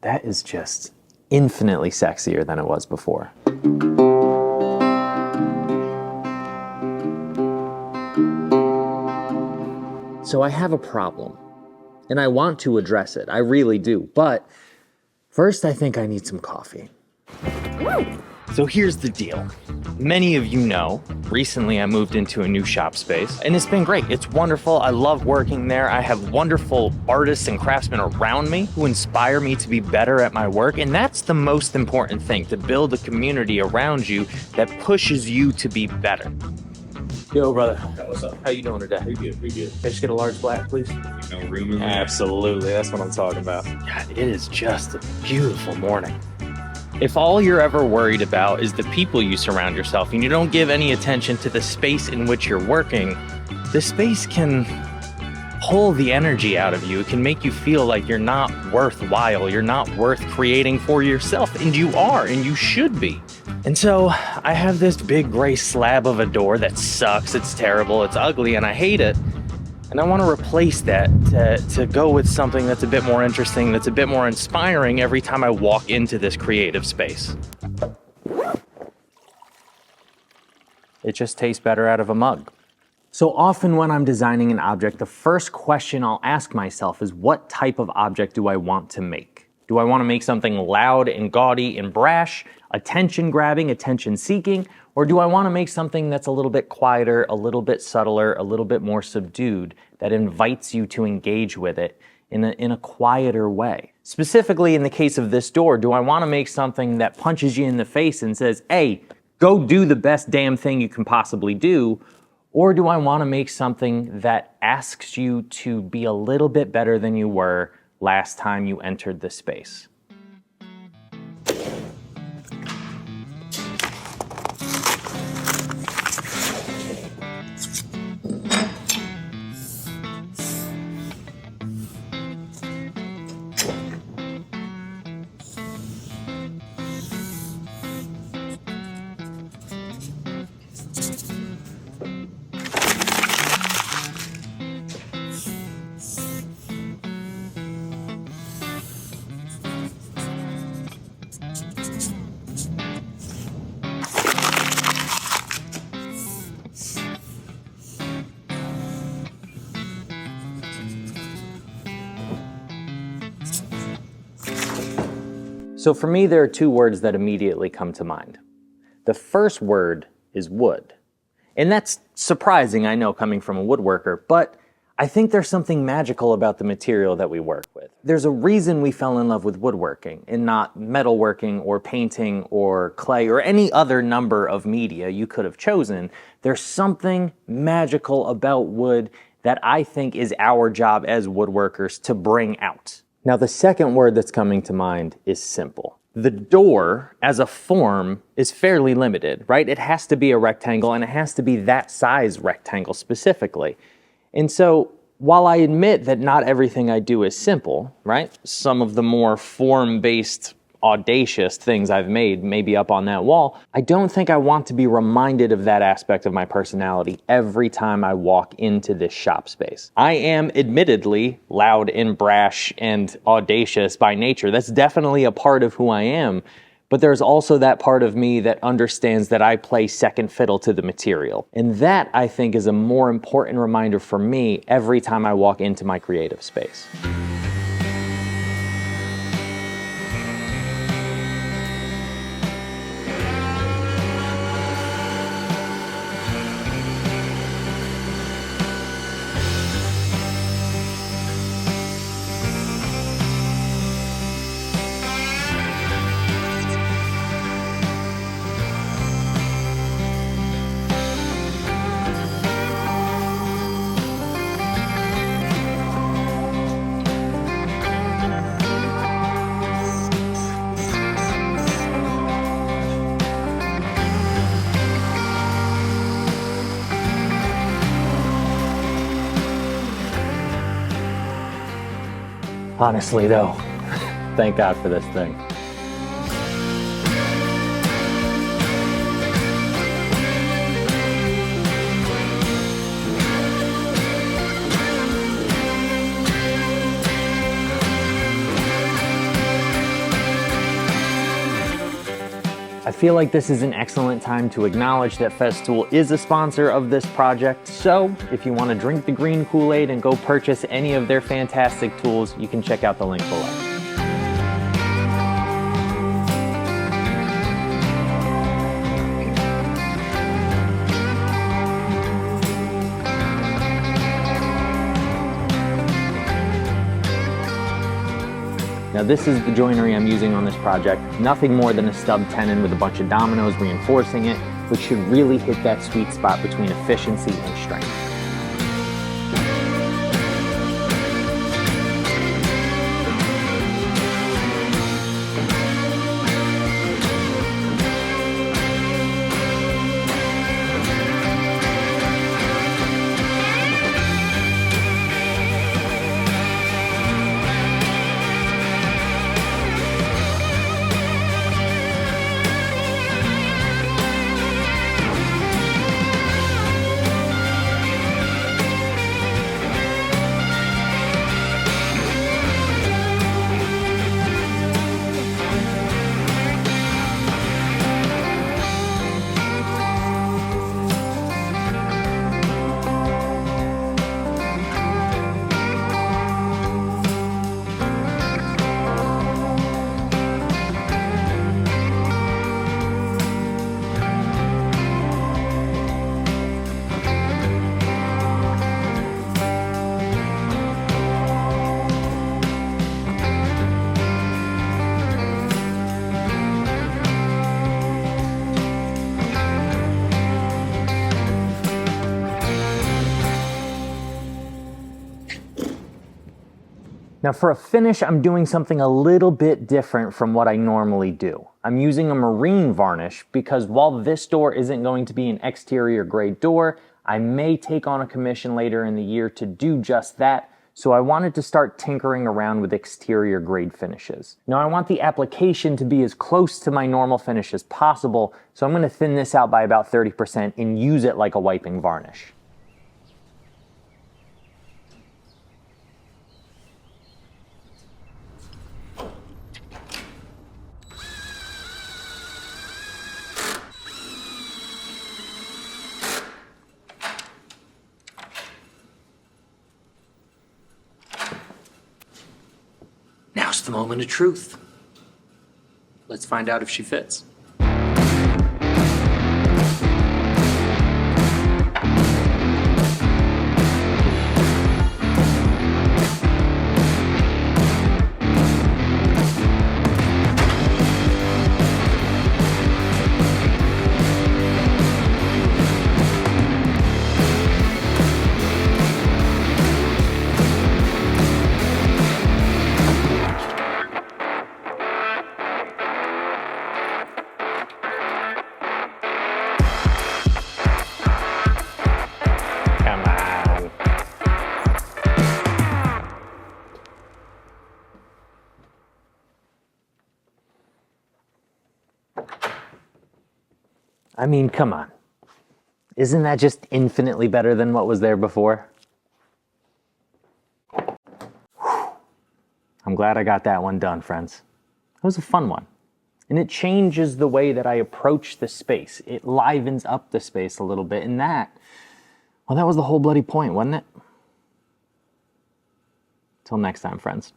That is just infinitely sexier than it was before. So I have a problem, and I want to address it. I really do. But first, I think I need some coffee. So here's the deal. Many of you know, recently I moved into a new shop space, and it's been great. It's wonderful. I love working there. I have wonderful artists and craftsmen around me who inspire me to be better at my work, and that's the most important thing, to build a community around you that pushes you to be better. Yo, brother. What's up? How you doing today? Pretty good, pretty good. Can I just get a large black, please? No room in there. Absolutely, that's what I'm talking about. God, it is just a beautiful morning. If all you're ever worried about is the people you surround yourself and you don't give any attention to the space in which you're working, the space can pull the energy out of you. It can make you feel like you're not worthwhile, you're not worth creating for yourself, and you are, and you should be. And so I have this big gray slab of a door that sucks, it's terrible, it's ugly, and I hate it. And I want to replace that to go with something that's a bit more interesting, that's a bit more inspiring every time I walk into this creative space. It just tastes better out of a mug. So often when I'm designing an object, the first question I'll ask myself is, what type of object do I want to make? Do I want to make something loud and gaudy and brash, attention-grabbing, attention-seeking, or do I want to make something that's a little bit quieter, a little bit subtler, a little bit more subdued, that invites you to engage with it in a quieter way? Specifically, in the case of this door, do I want to make something that punches you in the face and says, hey, go do the best damn thing you can possibly do? Or do I want to make something that asks you to be a little bit better than you were last time you entered the space? So for me, there are two words that immediately come to mind. The first word is wood. And that's surprising, I know, coming from a woodworker, but I think there's something magical about the material that we work with. There's a reason we fell in love with woodworking and not metalworking or painting or clay or any other number of media you could have chosen. There's something magical about wood that I think is our job as woodworkers to bring out. Now, the second word that's coming to mind is simple. The door, as a form, is fairly limited, right? It has to be a rectangle, and it has to be that size rectangle specifically. And so, while I admit that not everything I do is simple, right? Some of the more form-based, audacious things I've made may be up on that wall, I don't think I want to be reminded of that aspect of my personality every time I walk into this shop space. I am admittedly loud and brash and audacious by nature. That's definitely a part of who I am, but there's also that part of me that understands that I play second fiddle to the material. And that, I think, is a more important reminder for me every time I walk into my creative space. Honestly though, thank God for this thing. I feel like this is an excellent time to acknowledge that Festool is a sponsor of this project, so if you want to drink the green Kool-Aid and go purchase any of their fantastic tools, you can check out the link below. Now this is the joinery I'm using on this project. Nothing more than a stub tenon with a bunch of dominoes reinforcing it, which should really hit that sweet spot between efficiency and strength. Now for a finish, I'm doing something a little bit different from what I normally do. I'm using a marine varnish because while this door isn't going to be an exterior grade door, I may take on a commission later in the year to do just that, so I wanted to start tinkering around with exterior grade finishes. Now I want the application to be as close to my normal finish as possible, so I'm going to thin this out by about 30% and use it like a wiping varnish. Now's the moment of truth. Let's find out if she fits. I mean, come on. Isn't that just infinitely better than what was there before? I'm glad I got that one done, friends. That was a fun one. And it changes the way that I approach the space. It livens up the space a little bit, and that was the whole bloody point, wasn't it? Till next time, friends.